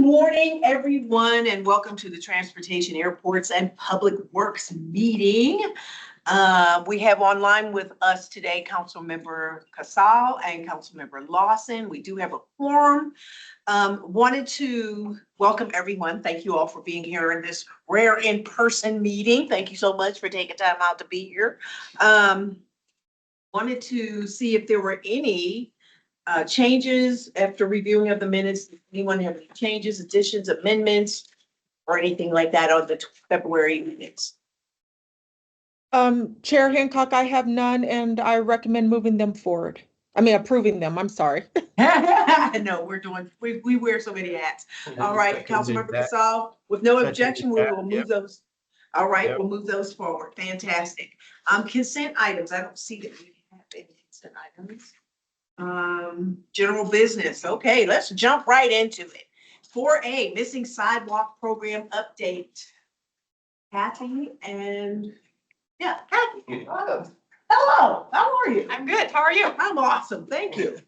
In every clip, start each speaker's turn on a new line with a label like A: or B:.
A: morning, everyone, and welcome to the Transportation, Airports, and Public Works meeting. We have online with us today Councilmember Kassaw and Councilmember Lawson. We do have a quorum. Wanted to welcome everyone. Thank you all for being here in this rare in-person meeting. Thank you so much for taking time out to be here. Wanted to see if there were any changes after reviewing of the minutes. Anyone have any changes, additions, amendments, or anything like that on the February minutes?
B: Chair Hancock, I have none, and I recommend moving them forward. I mean, approving them. I'm sorry.
A: No, we wear so many hats. All right, Councilmember Kassaw, with no objection, we will move those. All right, we'll move those forward. Fantastic. Consent items. I don't see that we have any consent items. General business. Okay, let's jump right into it. 4A, missing sidewalk program update. Kathy and Kathy. Hello, how are you?
C: I'm good. How are you?
A: I'm awesome. Thank you.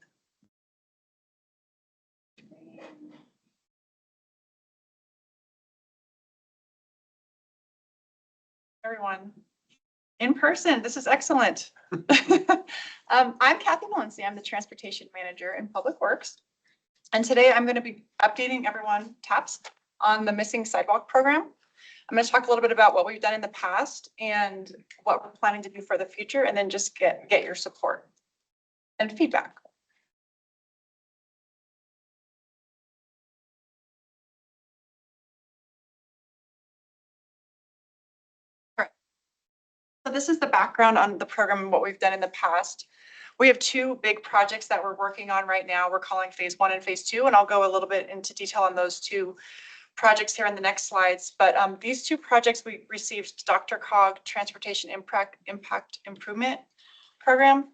C: Everyone in person. This is excellent. I'm Kathy Valencia. I'm the Transportation Manager in Public Works. And today I'm going to be updating everyone TAPS on the missing sidewalk program. I'm going to talk a little bit about what we've done in the past and what we're planning to do for the future, and then just get your support and feedback. So this is the background on the program and what we've done in the past. We have two big projects that we're working on right now. We're calling phase 1 and phase 2, and I'll go a little bit into detail on those two projects here in the next slides. But these two projects, we received DRCOG Transportation Impact Improvement Program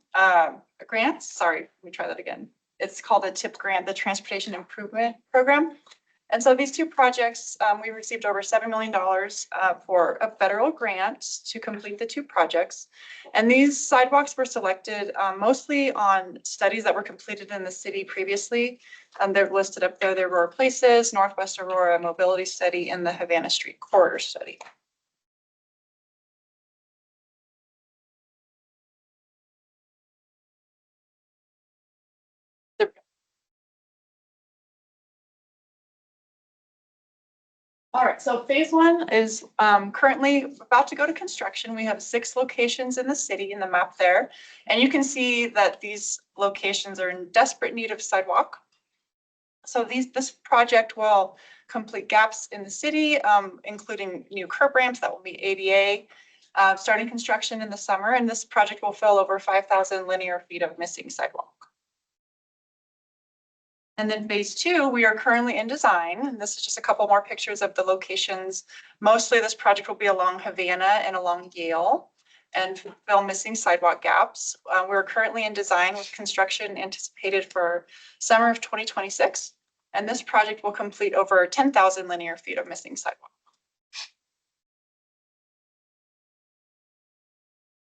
C: grants. Sorry, let me try that again. It's called a TIP grant, the Transportation Improvement Program. And so these two projects, we received over $7 million for a federal grant to complete the two projects. And these sidewalks were selected mostly on studies that were completed in the city previously. They're listed up there. There were Places, Northwest Aurora Mobility Study, and the Havana Street Corridor Study. All right, so phase 1 is currently about to go to construction. We have 6 locations in the city in the map there. And you can see that these locations are in desperate need of sidewalk. So this project will complete gaps in the city, including new curb ramps that will be ADA, starting construction in the summer. And this project will fill over 5,000 linear feet of missing sidewalk. And then phase 2, we are currently in design. And this is just a couple more pictures of the locations. Mostly this project will be along Havana and along Yale and fill missing sidewalk gaps. We're currently in design with construction anticipated for summer of 2026. And this project will complete over 10,000 linear feet of missing sidewalk.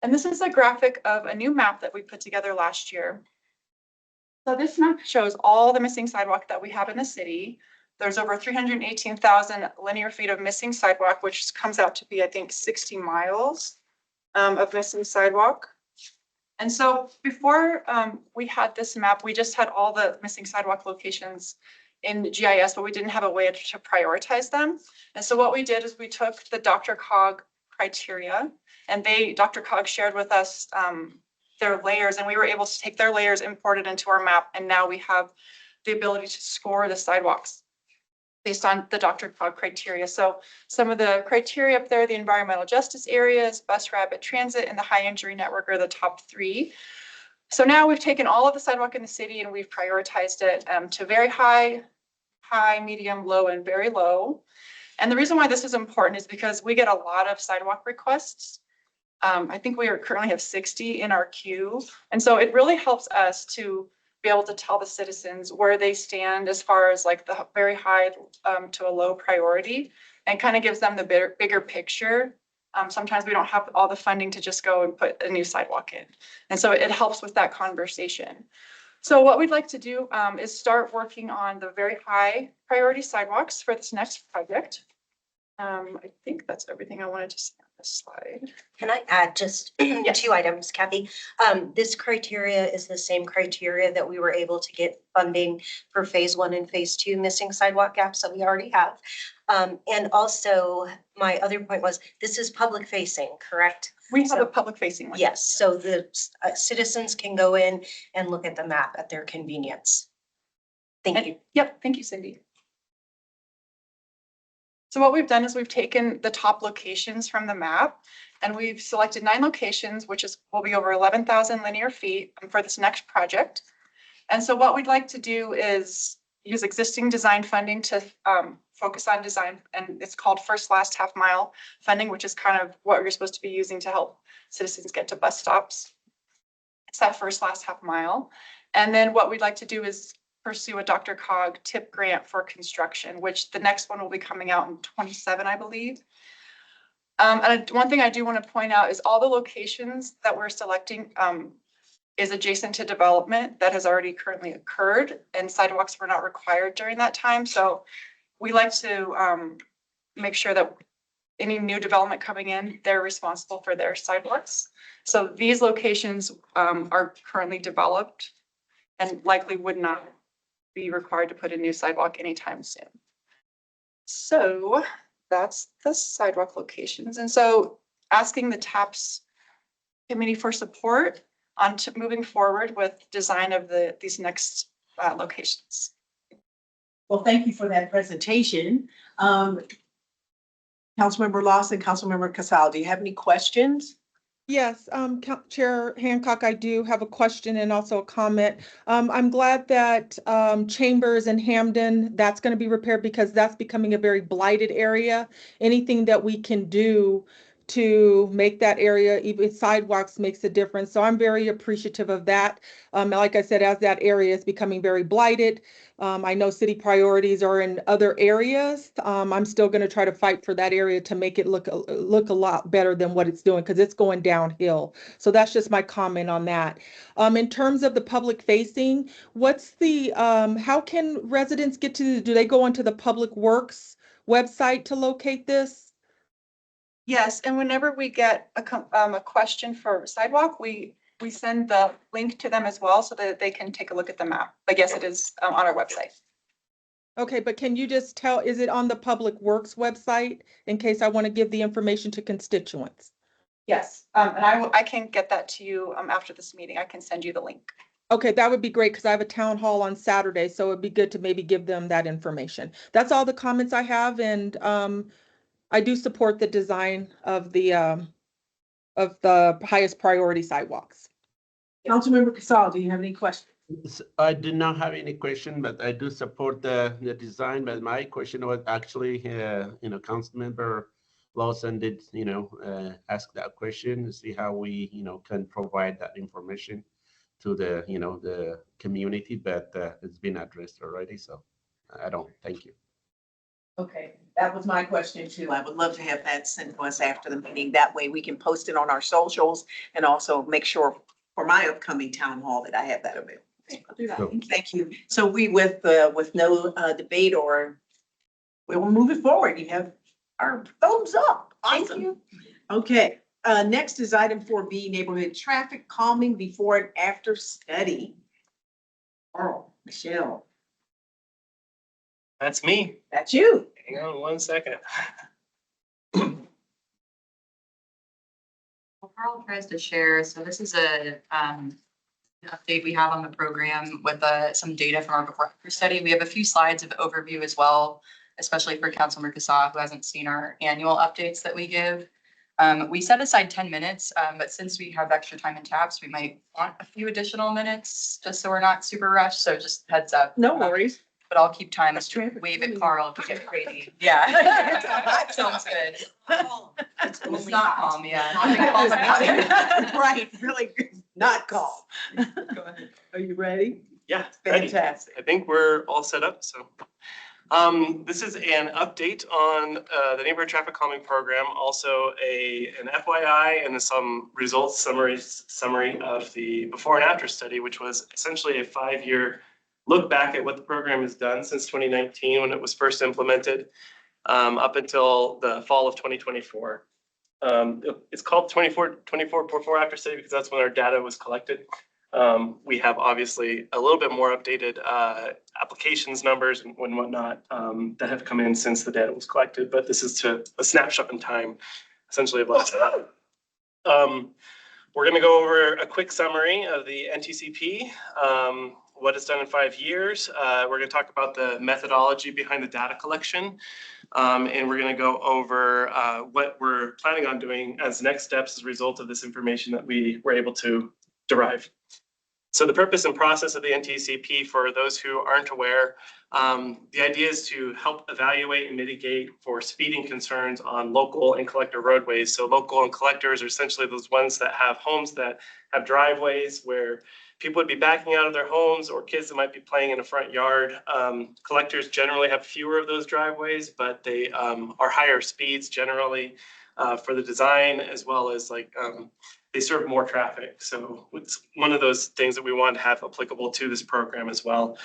C: And this is a graphic of a new map that we put together last year. So this map shows all the missing sidewalk that we have in the city. There's over 318,000 linear feet of missing sidewalk, which comes out to be, I think, 60 miles of missing sidewalk. And so before we had this map, we just had all the missing sidewalk locations in GIS, but we didn't have a way to prioritize them. And so what we did is we took the DRCOG criteria, and DRCOG shared with us their layers, and we were able to take their layers, import it into our map, and now we have the ability to score the sidewalks based on the DRCOG criteria. So some of the criteria up there, the environmental justice areas, bus rapid transit, and the high injury network are the top 3. So now we've taken all of the sidewalk in the city and we've prioritized it to very high, medium, low, and very low. And the reason why this is important is because we get a lot of sidewalk requests. I think we currently have 60 in our queue. And so it really helps us to be able to tell the citizens where they stand as far as like the very high to a low priority, and kind of gives them the bigger picture. Sometimes we don't have all the funding to just go and put a new sidewalk in. And so it helps with that conversation. So what we'd like to do is start working on the very high priority sidewalks for this next project. I think that's everything I wanted to say on this slide.
D: Can I add just
C: Yes.
D: 2 items, Kathy? This criteria is the same criteria that we were able to get funding for phase 1 and phase 2 missing sidewalk gaps that we already have. And also, my other point was, this is public facing, correct?
C: We have a public facing one.
D: Yes, so the citizens can go in and look at the map at their convenience. Thank you.
C: Yep, thank you, Cindy. So what we've done is we've taken the top locations from the map and we've selected 9 locations, which will be over 11,000 linear feet for this next project. And so what we'd like to do is use existing design funding to focus on design, and it's called first, last, half mile funding, which is kind of what you're supposed to be using to help citizens get to bus stops. It's that first, last, half mile. And then what we'd like to do is pursue a Dr. Cog tip grant for construction, which the next one will be coming out in 27, I believe. And one thing I do want to point out is all the locations that we're selecting is adjacent to development that has already currently occurred, and sidewalks were not required during that time. So we like to make sure that any new development coming in, they're responsible for their sidewalks. So these locations are currently developed and likely would not be required to put a new sidewalk anytime soon. So that's the sidewalk locations. And so asking the TAPS committee for support on moving forward with design of these next locations.
A: Well, thank you for that presentation. Councilmember Lawson, Councilmember Kassaw, do you have any questions?
B: Yes, Chair Hancock, I do have a question and also a comment. I'm glad that Chambers and Hamden, that's going to be repaired because that's becoming a very blighted area. Anything that we can do to make that area, even sidewalks, makes a difference. So I'm very appreciative of that. Like I said, as that area is becoming very blighted, I know city priorities are in other areas. I'm still going to try to fight for that area to make it look a lot better than what it's doing because it's going downhill. So that's just my comment on that. In terms of the public facing, what's the how can residents get to? Do they go onto the Public Works website to locate this?
C: Yes, and whenever we get a question for sidewalk, we send the link to them as well so that they can take a look at the map. But yes, it is on our website.
B: Okay, but can you just tell, is it on the Public Works website in case I want to give the information to constituents?
C: Yes, and I can get that to you after this meeting. I can send you the link.
B: Okay, that would be great because I have a town hall on Saturday, so it'd be good to maybe give them that information. That's all the comments I have, and I do support the design of the highest priority sidewalks.
A: Councilmember Kassaw, do you have any questions?
E: I did not have any question, but I do support the design. But my question was actually, Councilmember Lawson did, ask that question to see how we, can provide that information to the, the community, but it's been addressed already. So I don't, thank you.
A: Okay, that was my question too. I would love to have that sent to us after the meeting. That way we can post it on our socials and also make sure for my upcoming town hall that I have that available.
C: I'll do that.
E: Sure.
A: Thank you. So we, with no debate we will move it forward. You have our thumbs up.
C: Thank
A: Awesome.
C: you.
A: Okay, next is item 4B, neighborhood traffic calming before and after study. Oh, Michelle,
F: That's me.
A: that's you.
F: Hang on 1 second.
G: Well, Carl tries to share, so this is a update we have on the program with some data from our before after study. We have a few slides of overview as well, especially for Councilmember Kassaw, who hasn't seen our annual updates that we give. We set aside 10 minutes, but since we have extra time in TAPS, we might want a few additional minutes just so we're not super rushed. So just heads up.
A: No worries.
G: But I'll keep time.
A: That's traffic.
G: Wave at Carl if we get crazy. Yeah. Sounds good. It's not calm, yeah.
A: Right, really not calm.
G: Go ahead.
A: Are you ready?
F: Yeah, ready.
A: Fantastic.
F: I think we're all set up. So This is an update on the neighborhood traffic calming program, also an FYI and some results summary of the before and after study, which was essentially a 5-year look back at what the program has done since 2019 when it was first implemented up until the fall of 2024. It's called 24 before after study because that's when our data was collected. We have obviously a little bit more updated applications numbers and whatnot that have come in since the data was collected, but this is a snapshot in time, essentially of last. We're going to go over a quick summary of the NTCP, what it's done in 5 years. We're going to talk about the methodology behind the data collection, and we're going to go over what we're planning on doing as next steps as a result of this information that we were able to derive. So the purpose and process of the NTCP, for those who aren't aware, the idea is to help evaluate and mitigate for speeding concerns on local and collector roadways. So local and collectors are essentially those ones that have homes that have driveways where people would be backing out of their homes or kids that might be playing in a front yard. Collectors generally have fewer of those driveways, but they are higher speeds generally for the design, as well as they serve more traffic. So it's one of those things that we want to have applicable to this program as well.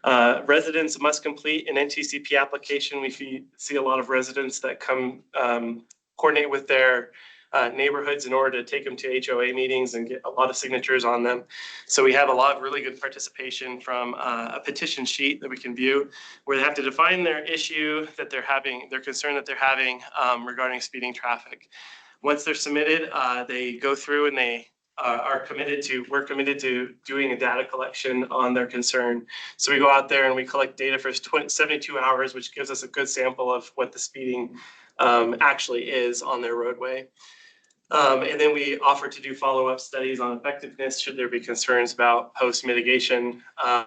F: Residents must complete an NTCP application. We see a lot of residents that come coordinate with their neighborhoods in order to take them to HOA meetings and get a lot of signatures on them. So we have a lot of really good participation from a petition sheet that we can view where they have to define their issue that they're having, their concern that they're having regarding speeding traffic. Once they're submitted, they go through and we're committed to doing a data collection on their concern. So we go out there and we collect data for 72 hours, which gives us a good sample of what the speeding actually is on their roadway. And then we offer to do follow-up studies on effectiveness should there be concerns about post mitigation, whether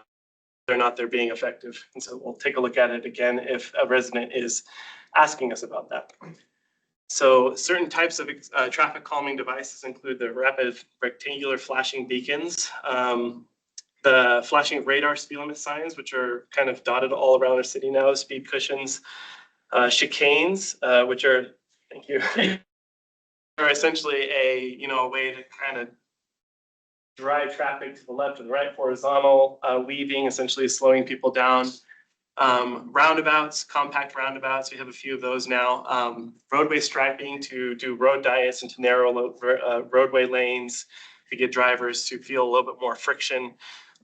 F: or not they're being effective. And so we'll take a look at it again if a resident is asking us about that. So certain types of traffic calming devices include the rapid rectangular flashing beacons, the flashing radar speed limit signs, which are kind of dotted all around our city now, speed cushions, chicanes, which are, thank you, are essentially a way to kind of drive traffic to the left or the right, horizontal weaving, essentially slowing people down. Roundabouts, compact roundabouts, we have a few of those now. Roadway striping to do road diets into narrow roadway lanes to get drivers to feel a little bit more friction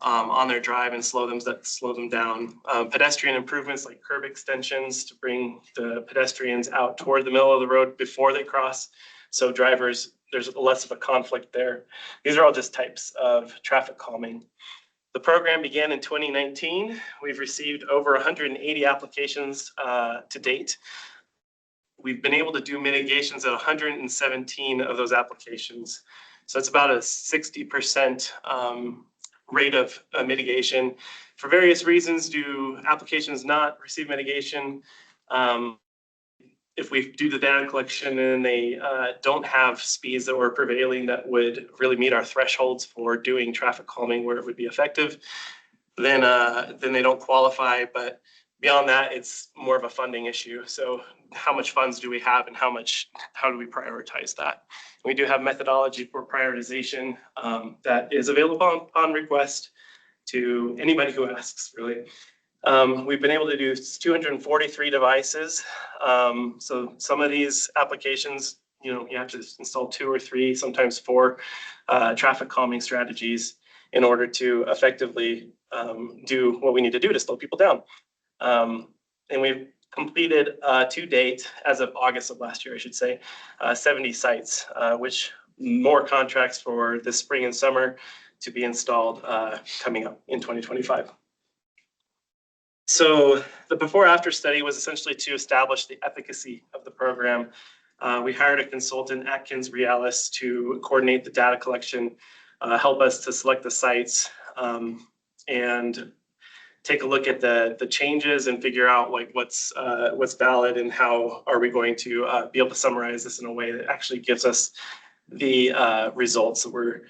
F: on their drive and slow them down. Pedestrian improvements like curb extensions to bring the pedestrians out toward the middle of the road before they cross. So drivers, there's less of a conflict there. These are all just types of traffic calming. The program began in 2019. We've received over 180 applications to date. We've been able to do mitigations at 117 of those applications. So it's about a 60% rate of mitigation. For various reasons, do applications not receive mitigation? If we do the data collection and they don't have speeds that were prevailing that would really meet our thresholds for doing traffic calming where it would be effective, then they don't qualify. But beyond that, it's more of a funding issue. So how much funds do we have and how do we prioritize that? We do have methodology for prioritization that is available on request to anybody who asks, really. We've been able to do 243 devices. So some of these applications, you have to install 2 or 3, sometimes 4 traffic calming strategies in order to effectively do what we need to do to slow people down. And we've completed to date, as of August of last year, I should say, 70 sites, which more contracts for this spring and summer to be installed coming up in 2025. So the before-after study was essentially to establish the efficacy of the program. We hired a consultant, Atkins Realis, to coordinate the data collection, help us to select the sites, and take a look at the changes and figure out what's valid and how are we going to be able to summarize this in a way that actually gives us the results that we're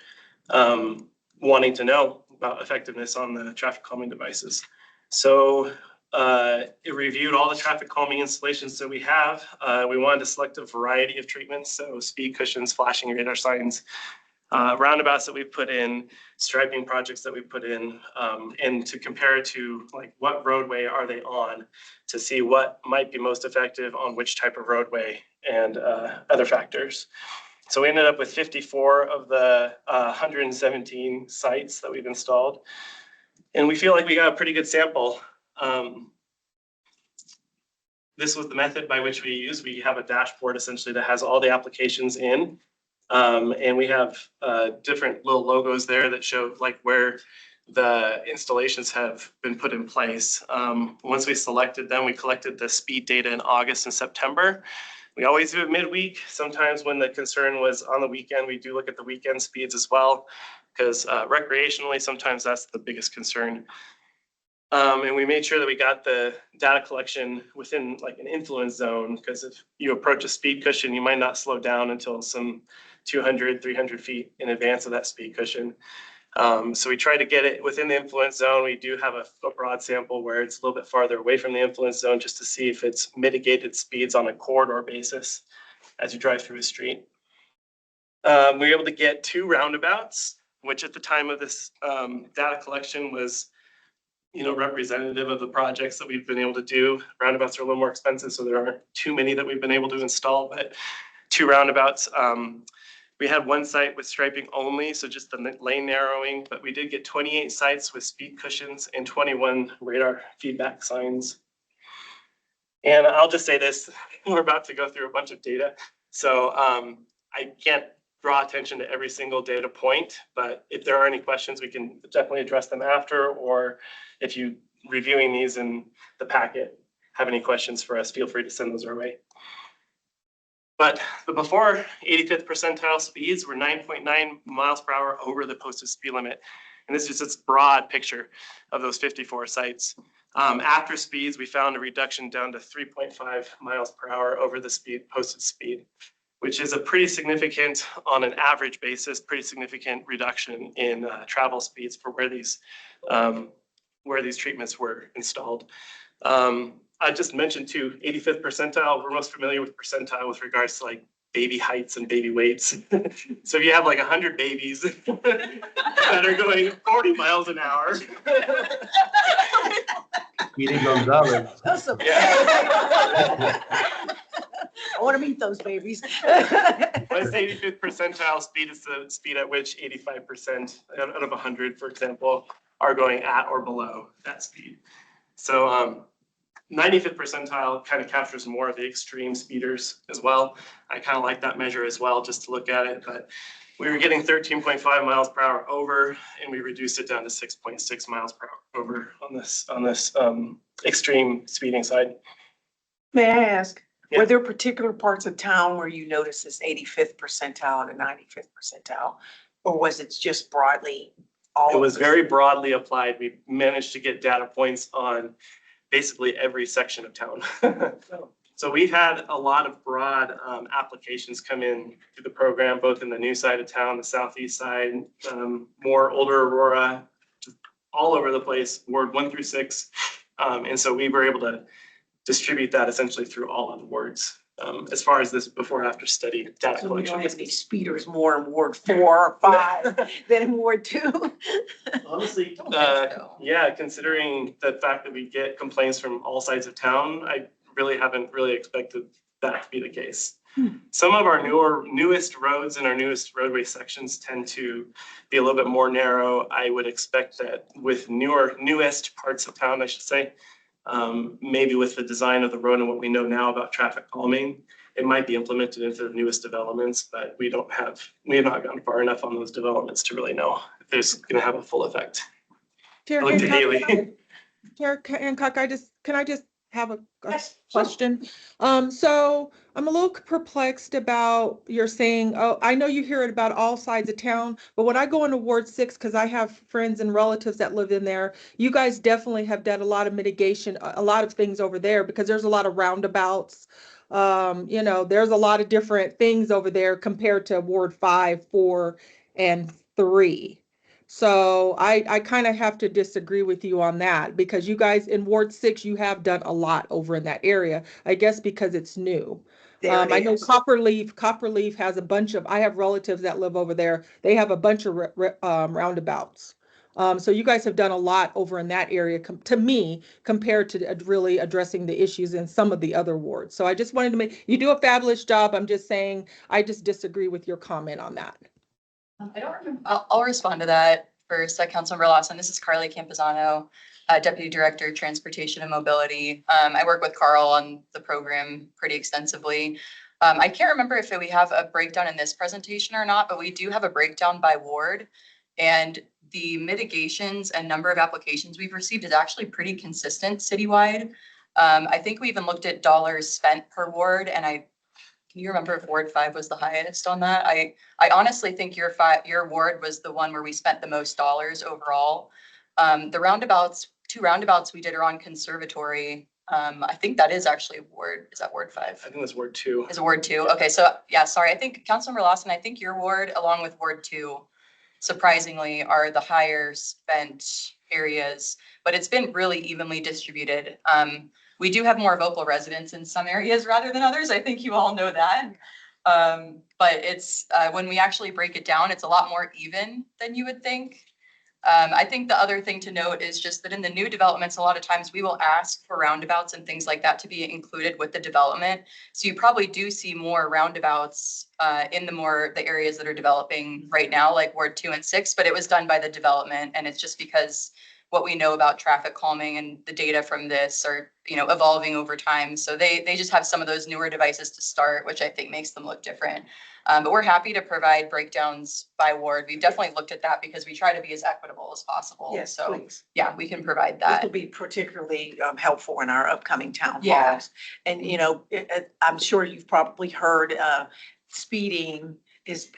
F: wanting to know about effectiveness on the traffic calming devices. So it reviewed all the traffic calming installations that we have. We wanted to select a variety of treatments, so speed cushions, flashing radar signs, roundabouts that we've put in, striping projects that we've put in, and to compare it to like what roadway are they on to see what might be most effective on which type of roadway and other factors. So we ended up with 54 of the 117 sites that we've installed. And we feel like we got a pretty good sample. This was the method by which we use. We have a dashboard essentially that has all the applications in. And we have different little logos there that show like where the installations have been put in place. Once we selected them, we collected the speed data in August and September. We always do it midweek. Sometimes when the concern was on the weekend, we do look at the weekend speeds as well, because recreationally, sometimes that's the biggest concern. And we made sure that we got the data collection within like an influence zone, because if you approach a speed cushion, you might not slow down until some 200, 300 feet in advance of that speed cushion. So we try to get it within the influence zone. We do have a broad sample where it's a little bit farther away from the influence zone, just to see if it's mitigated speeds on a corridor basis as you drive through a street. We were able to get 2 roundabouts, which at the time of this data collection was, representative of the projects that we've been able to do. Roundabouts are a little more expensive, so there aren't too many that we've been able to install, but 2 roundabouts. We had 1 site with striping only, so just the lane narrowing, but we did get 28 sites with speed cushions and 21 radar feedback signs. And I'll just say this, we're about to go through a bunch of data. So I can't draw attention to every single data point, but if there are any questions, we can definitely address them after, or if you reviewing these in the packet have any questions for us, feel free to send those our way. But the before 85th percentile speeds were 9.9 miles per hour over the posted speed limit. And this is just a broad picture of those 54 sites. After speeds, we found a reduction down to 3.5 miles per hour over the posted speed, which is a pretty significant, on an average basis, pretty significant reduction in travel speeds for where these treatments were installed. I just mentioned too, 85th percentile, we're most familiar with percentile with regards to like baby heights and baby weights. So if you have like 100 babies that are going 40 miles an hour.
E: Eating Gonzalez.
A: Yeah. I want to meet those babies.
F: Let's say 85th percentile speed is the speed at which 85% out of 100, for example, are going at or below that speed. So 95th percentile kind of captures more of the extreme speeders as well. I kind of like that measure as well, just to look at it. But we were getting 13.5 miles per hour over, and we reduced it down to 6.6 miles per hour over on this extreme speeding side.
A: May I ask,
F: Yeah.
A: were there particular parts of town where you noticed this 85th percentile and 95th percentile? Or was it just broadly all?
F: It was very broadly applied. We managed to get data points on basically every section of town. So we've had a lot of broad applications come in through the program, both in the new side of town, the southeast side, more older Aurora, just all over the place, Ward 1 through 6. And so we were able to distribute that essentially through all of the wards. As far as this before after study data
A: So we
F: collection.
A: don't have any speeders more in Ward 4 or 5 than in Ward 2.
F: Honestly,
A: Don't think so.
F: yeah, considering the fact that we get complaints from all sides of town, I really haven't expected that to be the case. Some of our newest roads and our newest roadway sections tend to be a little bit more narrow. I would expect that with newest parts of town, I should say, maybe with the design of the road and what we know now about traffic calming, it might be implemented into the newest developments, but we have not gone far enough on those developments to really know if it's going to have a full effect.
B: Chair
F: I looked at
B: Hancock,
F: Haley.
B: Chair Hancock, can I just have a
A: Yes,
B: question? So I'm a little perplexed about you're saying, oh, I know you hear it about all sides of town, but when I go into Ward 6, because I have friends and relatives that live in there, you guys definitely have done a lot of mitigation, a lot of things over there, because there's a lot of roundabouts. There's a lot of different things over there compared to Ward 5, 4, and 3. So I kind of have to disagree with you on that because you guys in Ward 6, you have done a lot over in that area, I guess because it's new.
A: There it
B: I know
A: is.
B: Copperleaf has a bunch of, I have relatives that live over there. They have a bunch of roundabouts. So you guys have done a lot over in that area to me compared to really addressing the issues in some of the other wards. So I just wanted to you do a fabulous job. I'm just saying, I just disagree with your comment on that.
G: I don't remember. I'll respond to that first. Councilmember Lawson, this is Carly Campuzano, Deputy Director, Transportation and Mobility. I work with Carl on the program pretty extensively. I can't remember if we have a breakdown in this presentation or not, but we do have a breakdown by ward. And the mitigations and number of applications we've received is actually pretty consistent citywide. I think we even looked at dollars spent per ward, and can you remember if Ward 5 was the highest on that? I honestly think your ward was the one where we spent the most dollars overall. The two roundabouts we did are on Conservatory. I think that is actually is that Ward 5?
F: I think that's Ward 2.
G: Is it Ward 2? Okay, so yeah, sorry. I think Councilmember Lawson, I think your ward along with Ward 2, surprisingly, are the higher spent areas, but it's been really evenly distributed. We do have more vocal residents in some areas rather than others. I think you all know that. But it's when we actually break it down, it's a lot more even than you would think. I think the other thing to note is just that in the new developments, a lot of times we will ask for roundabouts and things like that to be included with the development. So you probably do see more roundabouts in the areas that are developing right now, like Ward 2 and 6, but it was done by the development, and it's just because what we know about traffic calming and the data from this are, evolving over time. So they just have some of those newer devices to start, which I think makes them look different. But we're happy to provide breakdowns by ward. We've definitely looked at that because we try to be as equitable as possible.
A: Yes,
G: So
A: please.
G: yeah, we can provide
A: This will
G: that.
A: be particularly helpful in our upcoming town
G: Yeah.
A: halls. And, I'm sure you've probably heard speeding is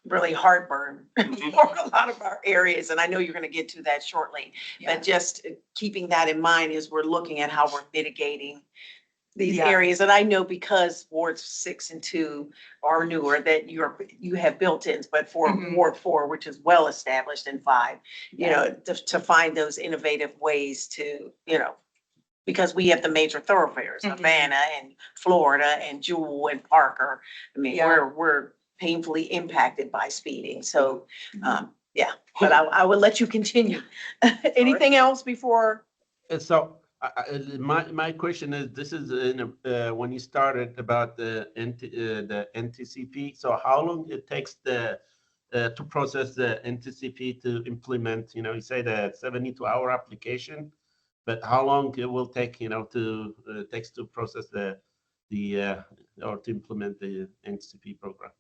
A: really heartburn for a lot of our areas. And I know you're going to get to that shortly.
G: Yeah.
A: But just keeping that in mind as we're looking at how we're mitigating these
G: Yeah.
A: areas. And I know because wards 6 and 2 are newer, that you have built-ins, but for
G: Mhm.
A: Ward 4, which is well established in 5,
G: Yeah.
A: to find those innovative ways to, because we have the major thoroughfares,
G: Mhm.
A: Havana and Florida and Jewel and Parker. I mean,
G: Yeah.
A: we're painfully impacted by speeding. So, yeah, but I will let you continue. Anything else before?
E: So my question is, this is when you started about the NTCP. So how long it takes to process the NTCP to implement? You say the 72-hour application, but how long it will take? Takes to process or to implement the NTCP program?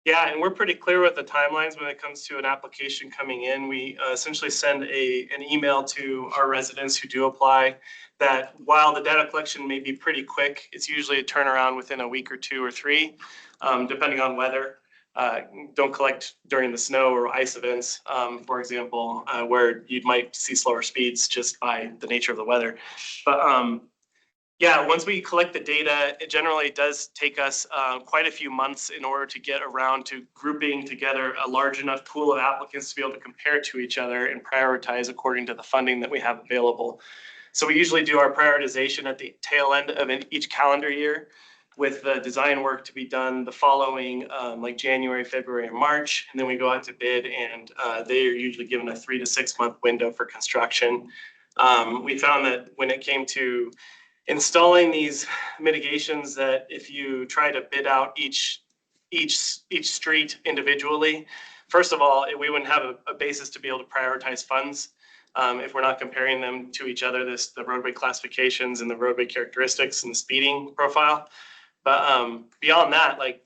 F: Yeah, and we're pretty clear with the timelines when it comes to an application coming in. We essentially send an email to our residents who do apply that while the data collection may be pretty quick, it's usually a turnaround within a week or 2 or 3, depending on weather. Don't collect during the snow or ice events, for example, where you might see slower speeds just by the nature of the weather. But yeah, once we collect the data, it generally does take us quite a few months in order to get around to grouping together a large enough pool of applicants to be able to compare to each other and prioritize according to the funding that we have available. So we usually do our prioritization at the tail end of each calendar year, with the design work to be done the following like January, February, and March. And then we go out to bid, and they are usually given a 3 to 6 month window for construction. We found that when it came to installing these mitigations, that if you try to bid out each street individually, first of all, we wouldn't have a basis to be able to prioritize funds if we're not comparing them to each other, the roadway classifications and the roadway characteristics and the speeding profile. But beyond that, like,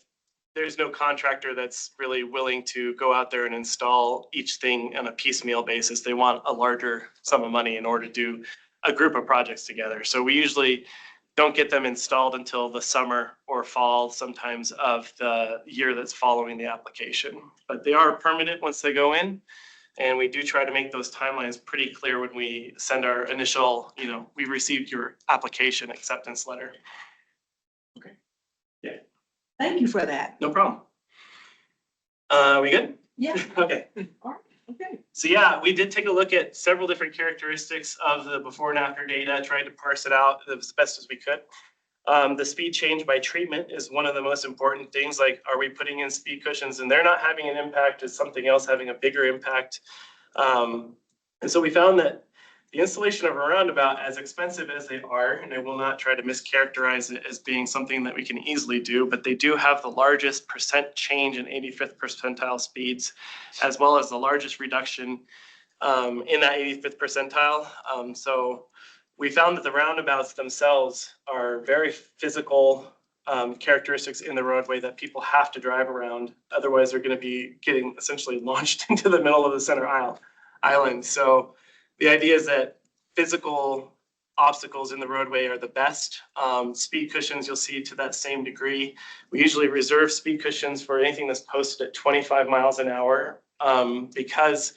F: there's no contractor that's really willing to go out there and install each thing on a piecemeal basis. They want a larger sum of money in order to do a group of projects together. So we usually don't get them installed until the summer or fall, sometimes, of the year that's following the application. But they are permanent once they go in. And we do try to make those timelines pretty clear when we send our initial, we received your application acceptance letter. Okay. Yeah.
A: Thank you for that.
F: No problem. We good?
A: Yeah.
F: Okay.
A: Okay.
F: So yeah, we did take a look at several different characteristics of the before and after data, tried to parse it out as best as we could. The speed change by treatment is one of the most important things. Like, are we putting in speed cushions and they're not having an impact? Is something else having a bigger impact? And so we found that the installation of a roundabout, as expensive as they are, and I will not try to mischaracterize it as being something that we can easily do, but they do have the largest percent change in 85th percentile speeds, as well as the largest reduction in that 85th percentile. So we found that the roundabouts themselves are very physical characteristics in the roadway that people have to drive around. Otherwise, they're going to be getting essentially launched into the middle of the center island. So the idea is that physical obstacles in the roadway are the best. Speed cushions, you'll see to that same degree. We usually reserve speed cushions for anything that's posted at 25 miles an hour because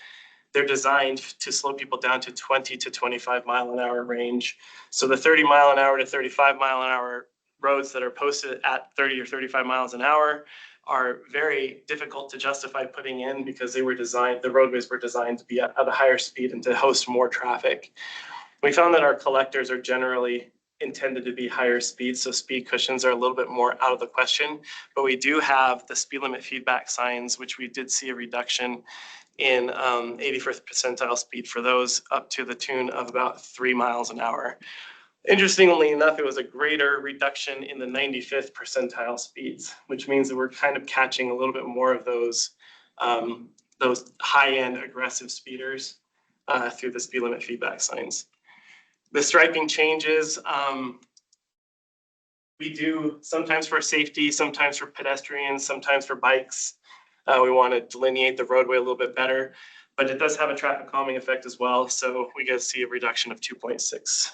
F: they're designed to slow people down to 20 to 25 mile an hour range. So the 30 mile an hour to 35 mile an hour roads that are posted at 30 or 35 miles an hour are very difficult to justify putting in because they were designed, the roadways were designed to be at a higher speed and to host more traffic. We found that our collectors are generally intended to be higher speeds, so speed cushions are a little bit more out of the question, but we do have the speed limit feedback signs, which we did see a reduction in 81st percentile speed for those up to the tune of about 3 miles an hour. Interestingly enough, it was a greater reduction in the 95th percentile speeds, which means that we're kind of catching a little bit more of those high-end aggressive speeders through the speed limit feedback signs. The striping changes, we do sometimes for safety, sometimes for pedestrians, sometimes for bikes. We want to delineate the roadway a little bit better, but it does have a traffic calming effect as well. So we get to see a reduction of 2.6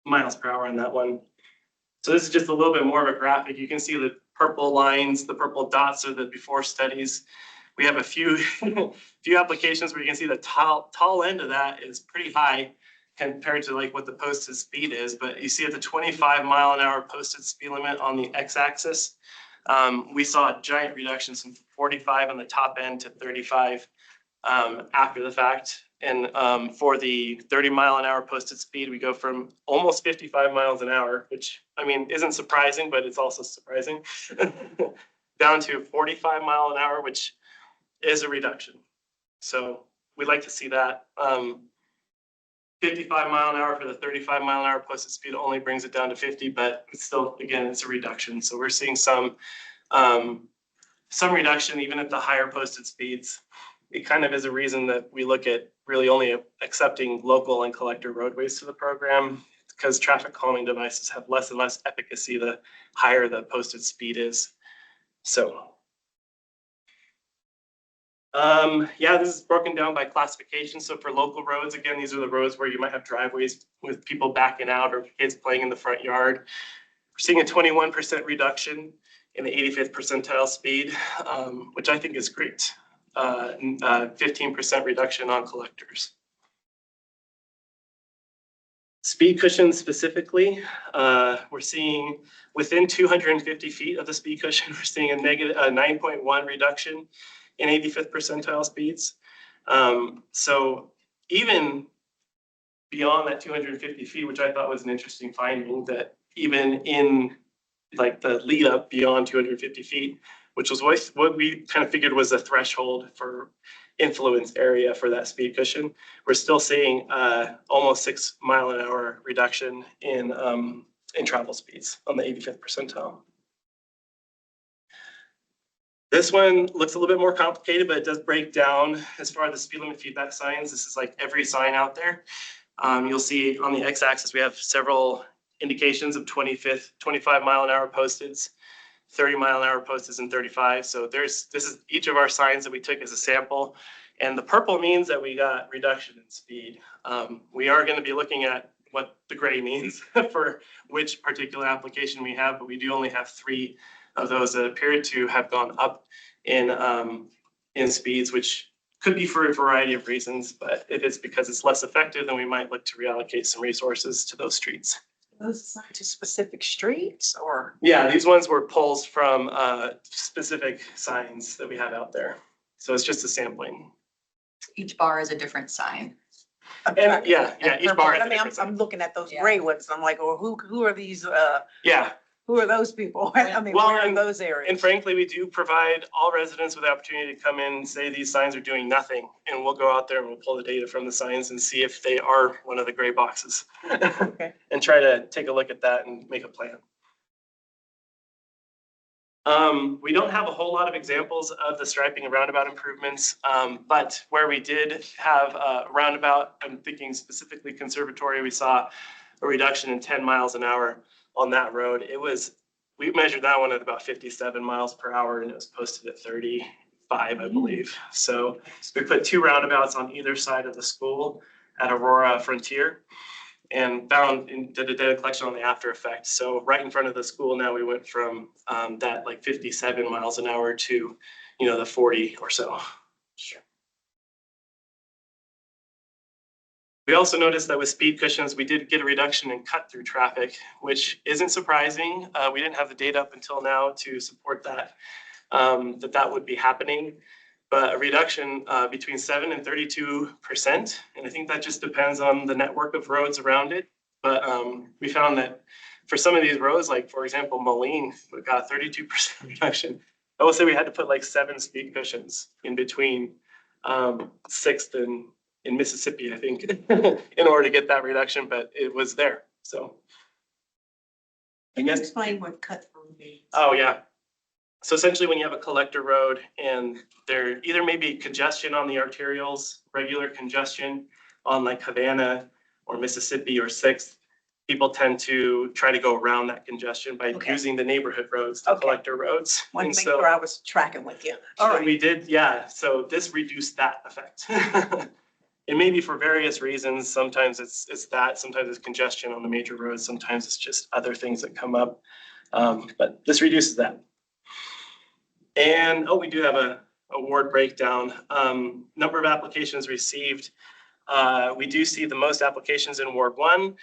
F: miles per hour on that one. So this is just a little bit more of a graphic. You can see the purple lines, the purple dots are the before studies. We have a few applications where you can see the tall end of that is pretty high compared to like what the posted speed is. But you see at the 25 mile an hour posted speed limit on the x-axis, we saw giant reductions from 45 on the top end to 35 after the fact. And for the 30 mile an hour posted speed, we go from almost 55 miles an hour, which I mean, isn't surprising, but it's also surprising, down to 45 mile an hour, which is a reduction. So we'd like to see that. 55 mile an hour for the 35 mile an hour posted speed only brings it down to 50, but it's still, again, it's a reduction. So we're seeing some reduction even at the higher posted speeds. It kind of is a reason that we look at really only accepting local and collector roadways to the program, because traffic calming devices have less and less efficacy the higher the posted speed is. So yeah, this is broken down by classification. So for local roads, again, these are the roads where you might have driveways with people backing out or kids playing in the front yard. We're seeing a 21% reduction in the 85th percentile speed, which I think is great. 15% reduction on collectors. Speed cushions specifically, we're seeing within 250 feet of the speed cushion, we're seeing a negative 9.1 reduction in 85th percentile speeds. So even beyond that 250 feet, which I thought was an interesting finding, that even in like the lead up beyond 250 feet, which was what we kind of figured was the threshold for influence area for that speed cushion, we're still seeing almost 6 mile an hour reduction in travel speeds on the 85th percentile. This one looks a little bit more complicated, but it does break down as far as the speed limit feedback signs. This is like every sign out there. You'll see on the x-axis, we have several indications of 25 mile an hour posteds, 30 mile an hour posteds, and 35. So this is each of our signs that we took as a sample. And the purple means that we got reduction in speed. We are going to be looking at what the gray means for which particular application we have, but we do only have 3 of those that appear to have gone up in speeds, which could be for a variety of reasons. But if it's because it's less effective, then we might look to reallocate some resources to those streets.
A: Those assigned to specific streets or?
F: Yeah, these ones were pulls from specific signs that we have out there. So it's just a sampling.
G: Each bar is a different sign.
F: And yeah, each bar has
A: I
F: a
A: mean,
F: different sign.
A: I'm looking at those
G: Yeah.
A: gray ones. I'm like, well, who are these,
F: Yeah,
A: who are those people? I mean,
F: Well,
A: where are
F: and-
A: those areas?
F: and frankly, we do provide all residents with the opportunity to come in and say these signs are doing nothing. And we'll go out there and we'll pull the data from the signs and see if they are one of the gray boxes.
A: Okay.
F: And try to take a look at that and make a plan. We don't have a whole lot of examples of the striping and roundabout improvements, but where we did have a roundabout, I'm thinking specifically conservatory, we saw a reduction in 10 miles an hour on that road. We measured that one at about 57 miles per hour and it was posted at 35, I believe. So we put 2 roundabouts on either side of the school at Aurora Frontier and did a data collection on the after effect. So right in front of the school now, we went from that like 57 miles an hour to, the 40 or so. We also noticed that with speed cushions, we did get a reduction in cut through traffic, which isn't surprising. We didn't have the data up until now to support that, that would be happening. But a reduction between 7 and 32%. And I think that just depends on the network of roads around it. But we found that for some of these roads, like for example, Moline, we got a 32% reduction. I will say we had to put like 7 speed cushions in between 6th and in Mississippi, I think, in order to get that reduction, but it was there. So
A: Can you explain what cut through means?
F: Oh, yeah. So essentially when you have a collector road and there either may be congestion on the arterials, regular congestion on like Havana or Mississippi or 6th, people tend to try to go around that congestion by
A: Okay.
F: using the neighborhood roads, the
A: Okay.
F: collector roads.
A: Wanted
F: And
A: to make
F: so
A: sure I was tracking with you. All
F: so
A: right.
F: we did, yeah. So this reduced that effect. It may be for various reasons. Sometimes it's that, sometimes it's congestion on the major roads, sometimes it's just other things that come up. But this reduces that. And, we do have a award breakdown. Number of applications received. We do see the most applications in Ward 1.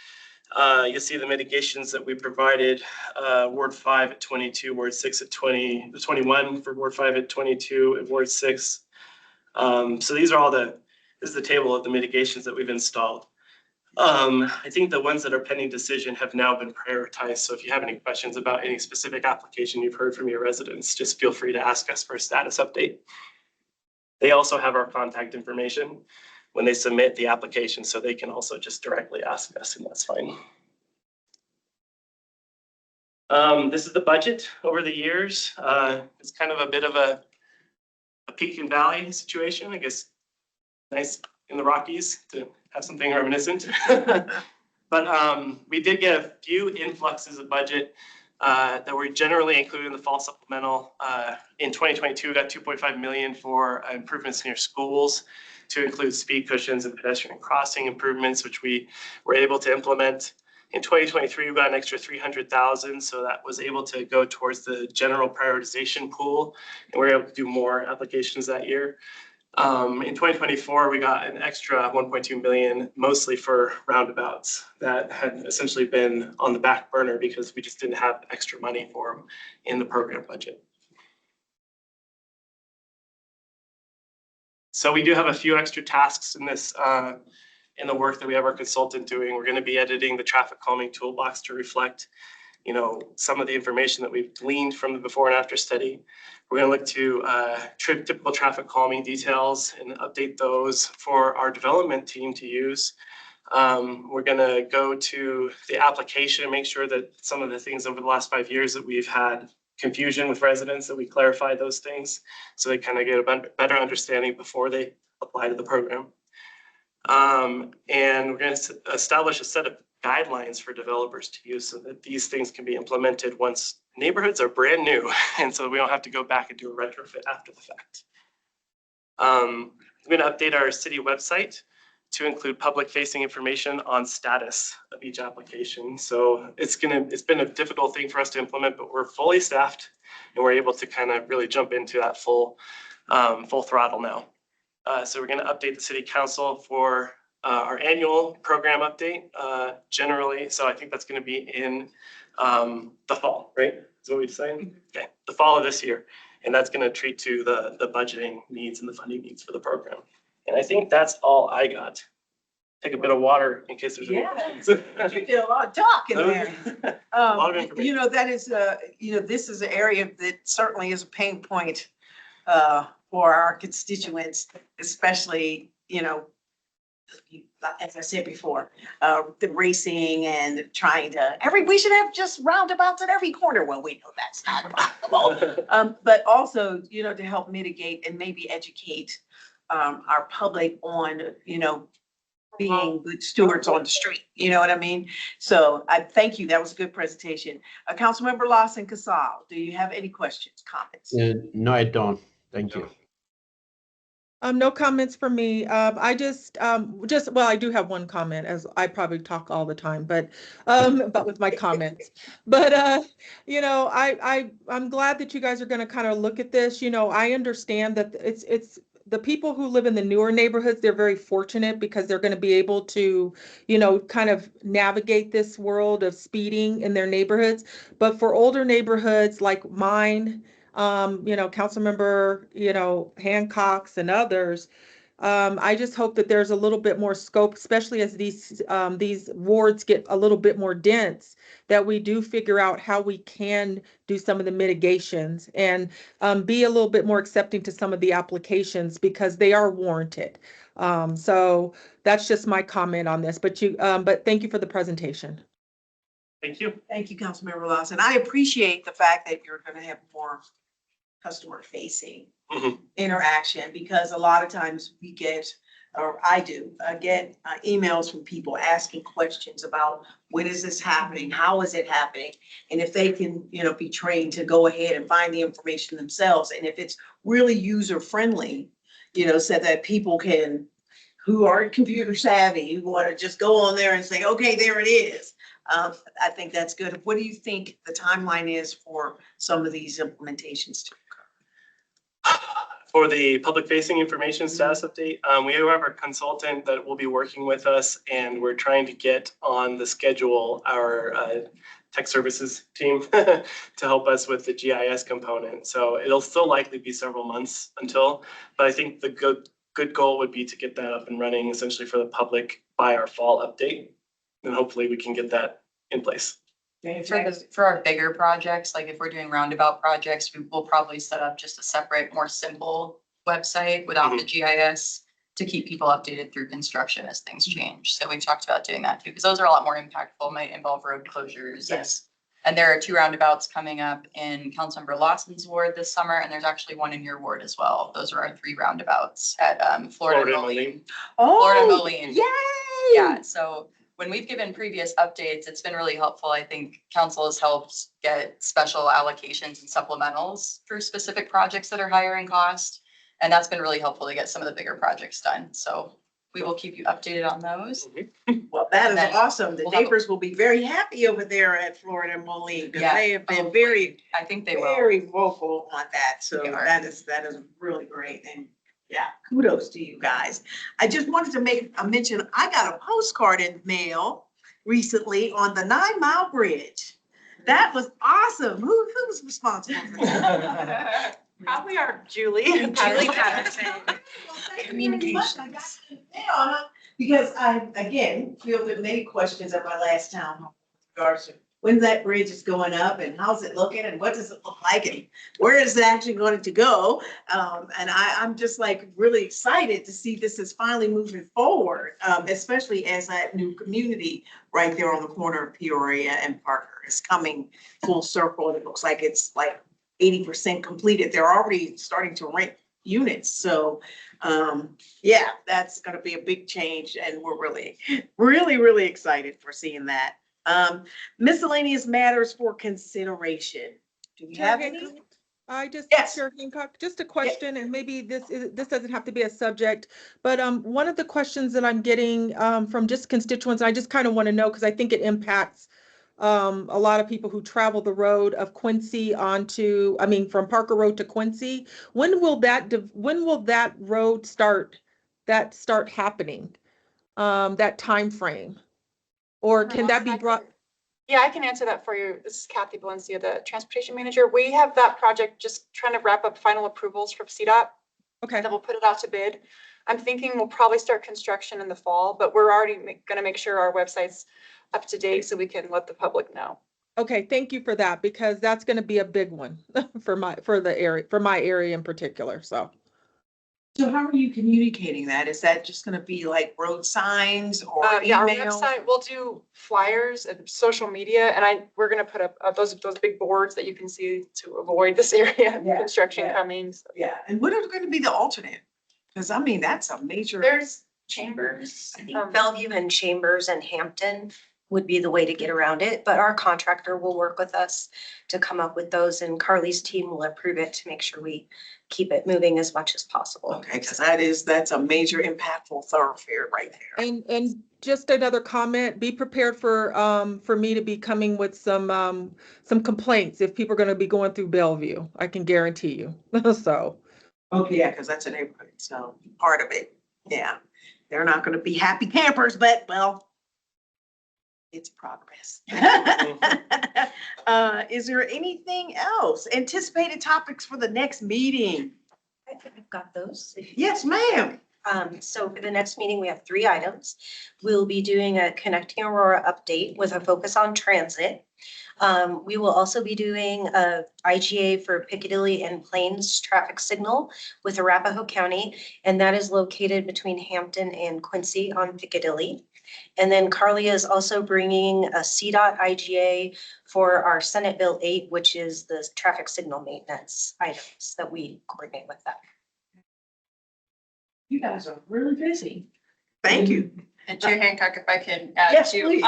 F: You'll see the mitigations that we provided, Ward 5 at 22, Ward 6 at 21 for Ward 5 at 22, and Ward 6. So these are all this is the table of the mitigations that we've installed. I think the ones that are pending decision have now been prioritized. So if you have any questions about any specific application you've heard from your residents, just feel free to ask us for a status update. They also have our contact information when they submit the application, so they can also just directly ask us, and that's fine. This is the budget over the years. It's kind of a bit of a peak and valley situation, I guess. Nice in the Rockies to have something reminiscent. But we did get a few influxes of budget that were generally included in the fall supplemental. In 2022, we got 2.5 million for improvements near schools to include speed cushions and pedestrian crossing improvements, which we were able to implement. In 2023, we got an extra 300,000, so that was able to go towards the general prioritization pool, and we were able to do more applications that year. In 2024, we got an extra 1.2 million, mostly for roundabouts that had essentially been on the back burner because we just didn't have extra money for them in the program budget. So we do have a few extra tasks in this, in the work that we have our consultant doing. We're going to be editing the traffic calming toolbox to reflect, some of the information that we've gleaned from the before and after study. We're going to look to typical traffic calming details and update those for our development team to use. We're going to go to the application and make sure that some of the things over the last 5 years that we've had confusion with residents, that we clarify those things so they kind of get a better understanding before they apply to the program. And we're going to establish a set of guidelines for developers to use so that these things can be implemented once neighborhoods are brand new, and so we don't have to go back and do a retrofit after the fact. We're going to update our city website to include public facing information on status of each application. So it's been a difficult thing for us to implement, but we're fully staffed and we're able to kind of really jump into that full throttle now. So we're going to update the city council for our annual program update generally. So I think that's going to be in the fall, right? Is what we decided? Okay, the fall of this year. And that's going to treat to the budgeting needs and the funding needs for the program. And I think that's all I got. Take a bit of water in case there's any
A: Yeah.
F: questions.
A: You did a lot of talking there.
F: lot of information.
A: You know, that is, you know, this is an area that certainly is a pain point for our constituents, especially, you know, as I said before, the racing and trying to, we should have just roundabouts at every corner. Well, we know that's not possible. But also, you know, to help mitigate and maybe educate our public on, you know, being good stewards on the street, you know what I mean? So I thank you. That was a good presentation. Councilmember Lawson Kassaw, do you have any questions, comments?
E: No, I don't. Thank you.
B: No comments for me. I well, I do have one comment, as I probably talk all the time, but with my comments. But you know, I'm glad that you guys are going to kind of look at this. You know, I understand that it's the people who live in the newer neighborhoods, they're very fortunate because they're going to be able to, you know, kind of navigate this world of speeding in their neighborhoods. But for older neighborhoods like mine, you know, Councilmember, you know, Hancock's and others, I just hope that there's a little bit more scope, especially as these wards get a little bit more dense, that we do figure out how we can do some of the mitigations and be a little bit more accepting to some of the applications because they are warranted. So that's just my comment on this, but thank you for the presentation.
F: Thank you.
A: Thank you, Councilmember Lawson. I appreciate the fact that you're going to have more customer facing interaction because a lot of times we get, or I do, get emails from people asking questions about when is this happening? How is it happening? And if they can, you know, be trained to go ahead and find the information themselves. And if it's really user friendly, you know, so that people can, who aren't computer savvy, who want to just go on there and say, okay, there it is. I think that's good. What do you think the timeline is for some of these implementations to occur?
F: For the public facing information status update, we have our consultant that will be working with us and we're trying to get on the schedule our tech services team to help us with the GIS component. So it'll still likely be several months until, but I think the good goal would be to get that up and running essentially for the public by our fall update. And hopefully we can get that in place.
G: For our bigger projects, like if we're doing roundabout projects, we will probably set up just a separate, more simple website without the GIS to keep people updated through construction as things change. So we've talked about doing that too, because those are a lot more impactful, might involve road closures.
A: Yes.
G: And there are 2 roundabouts coming up in Councilmember Lawson's ward this summer, and there's actually one in your ward as well. Those are our 3 roundabouts at Florida and Moline. Florida and Moline.
A: Yay!
G: Yeah, so when we've given previous updates, it's been really helpful. I think council has helped get special allocations and supplementals for specific projects that are higher in cost. And that's been really helpful to get some of the bigger projects done. So we will keep you updated on those.
A: Well, that is
G: then
A: awesome. The
G: we'll have a-
A: neighbors will be very happy over there at Florida and Moline because
G: Yeah,
A: they have been
G: hopefully. I think they will.
A: very vocal on that. So
G: They are.
A: that is really great. And yeah, kudos to you guys. I just wanted to make a mention. I got a postcard in the mail recently on the 9 Mile Bridge. That was awesome. Who's responsible for that?
C: Probably our Julie.
A: Julie
C: Patterson.
A: Communications. Because I, again, fielded many questions at my last town hall with regards to when that bridge is going up and how's it looking and what does it look like and where is it actually going to go? And I'm just like really excited to see this is finally moving forward, especially as that new community right there on the corner of Peoria and Parker is coming full circle. And it looks like it's like 80% completed. They're already starting to rent units. So yeah, that's going to be a big change. And we're really excited for seeing that. Miscellaneous matters for consideration. Do we have any? Yes.
B: Chair Hancock, just a question, and maybe this doesn't have to be a subject, but one of the questions that I'm getting from just constituents, I just kind of want to know because I think it impacts a lot of people who travel the road of Quincy from Parker Road to Quincy. When will that road start happening? That time frame? Or can that be brought?
C: Yeah, I can answer that for you. This is Kathy Valencia, the transportation manager. We have that project just trying to wrap up final approvals from CDOT.
B: Okay.
C: And then we'll put it out to bid. I'm thinking we'll probably start construction in the fall, but we're already gonna make sure our website's up to date so we can let the public know.
B: Okay, thank you for that, because that's gonna be a big one for my area in particular, so.
A: So how are you communicating that? Is that just gonna be like road signs or
C: Yeah, our
A: email?
C: website, we'll do flyers and social media, and we're gonna put up those big boards that you can see to avoid this area,
A: Yeah,
C: construction
A: yeah.
C: coming. So.
A: Yeah, and what are gonna be the alternate? Cause I mean, that's a major.
C: There's Chambers.
D: I think Bellevue and Chambers and Hampton would be the way to get around it, but our contractor will work with us to come up with those, and Carly's team will approve it to make sure we keep it moving as much as possible.
A: Okay, cause that's a major impactful thoroughfare right there.
B: And just another comment, be prepared for me to be coming with some complaints if people are gonna be going through Bellevue. I can guarantee you, so.
A: Okay, yeah, cause that's a neighborhood, so part of it, yeah. They're not gonna be happy campers, but well, it's progress. Is there anything else? Anticipated topics for the next meeting?
D: I think I've got those.
A: Yes, ma'am.
D: So for the next meeting, we have 3 items. We'll be doing a Connecting Aurora update with a focus on transit. We will also be doing a IGA for Piccadilly and Plains traffic signal with Arapahoe County, and that is located between Hampton and Quincy on Piccadilly. And then Carly is also bringing a CDOT IGA for our Senate Bill 8, which is the traffic signal maintenance items that we coordinate with them.
A: You guys are really busy. Thank you.
G: And Chair Hancock, if I can add
A: Yes,
G: to,
A: please.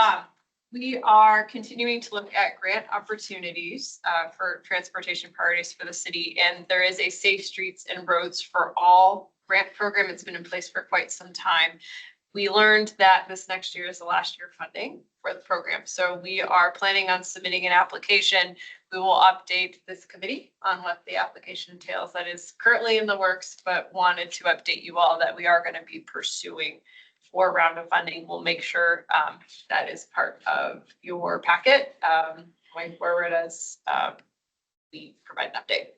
G: we are continuing to look at grant opportunities for transportation priorities for the city. And there is a Safe Streets and Roads for All grant program. It's been in place for quite some time. We learned that this next year is the last year of funding for the program. So we are planning on submitting an application. We will update this committee on what the application entails. That is currently in the works, but wanted to update you all that we are going to be pursuing for a round of funding. We'll make sure that is part of your packet going forward as we provide an update.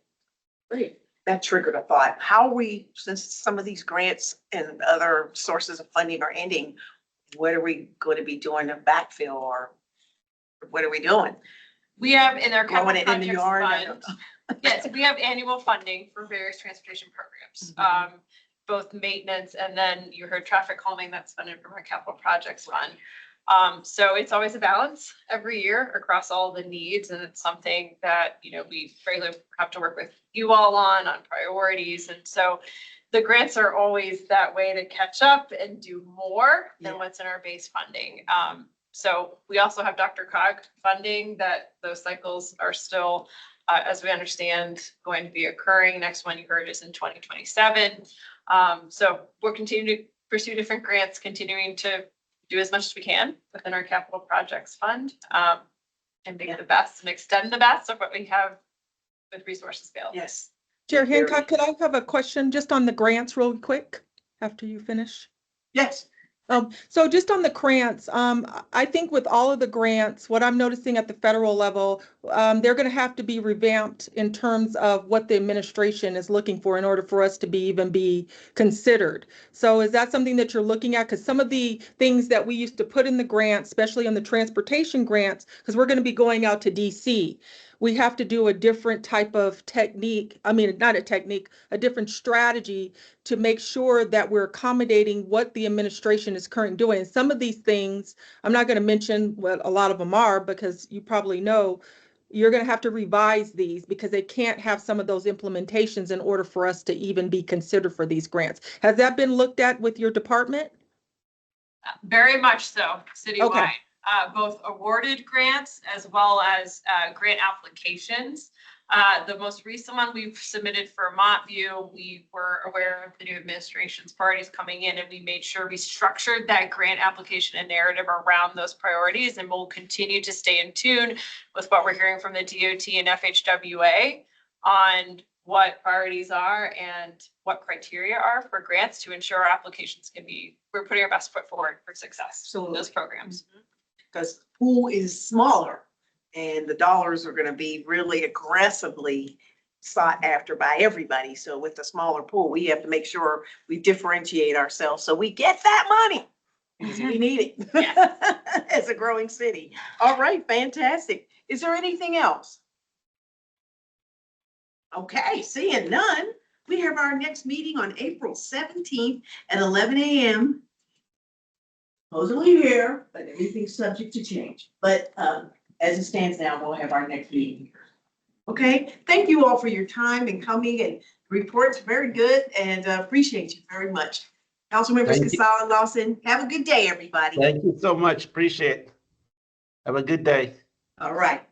A: Great. That triggered a thought. How are we, since some of these grants and other sources of funding are ending, what are we going to be doing to backfill, or what are we doing?
G: We have in our
A: Growing
G: capital
A: it in the
G: projects
A: yard? I
G: fund.
A: don't
G: Yes, we have annual funding for various transportation programs,
A: Mhm.
G: both maintenance and then you heard traffic calming, that's funded from our capital projects fund. So it's always a balance every year across all the needs, and it's something that, you know, we regularly have to work with you all on priorities. And so the grants are always that way to catch up and do more than
A: Yeah.
G: what's in our base funding. So we also have DRCOG funding that those cycles are still, as we understand, going to be occurring. Next one you heard is in 2027. So we're continuing to pursue different grants, continuing to do as much as we can within our capital projects fund, and make the best and extend the best of what we have with resources available.
A: Yes.
B: Chair
A: Very-
B: Hancock, could I have a question just on the grants real quick after you finish?
A: Yes.
B: So just on the grants, I think with all of the grants, what I'm noticing at the federal level, they're going to have to be revamped in terms of what the administration is looking for in order for us to even be considered. So is that something that you're looking at? Because some of the things that we used to put in the grants, especially on the transportation grants, because we're going to be going out to DC, we have to do a different type of technique. I mean, not a technique, a different strategy to make sure that we're accommodating what the administration is currently doing. And some of these things, I'm not going to mention what a lot of them are, because you probably know you're going to have to revise these because they can't have some of those implementations in order for us to even be considered for these grants. Has that been looked at with your department?
G: Very much so, citywide.
B: Okay.
G: Both awarded grants as well as grant applications. The most recent one we've submitted for Montview, we were aware of the new administration's priorities coming in, and we made sure we structured that grant application and narrative around those priorities, and we'll continue to stay in tune with what we're hearing from the DOT and FHWA on what priorities are and what criteria are for grants to ensure our applications we're putting our best foot forward for success in those programs.
A: Because the pool is smaller and the dollars are going to be really aggressively sought after by everybody. So with the smaller pool, we have to make sure we differentiate ourselves so we get that money. Because we need it as a growing city. All right, fantastic. Is there anything else? Okay, seeing none, we have our next meeting on April 17th at 11 a.m. Supposedly here, but everything's subject to change. But as it stands now, we'll have our next meeting. Okay, thank you all for your time and coming, and reports very good, and appreciate you very much. Council members
E: Thank you.
A: Kassaw and Lawson, have a good day, everybody.
E: Thank you so much. Appreciate it. Have a good day.
A: All right.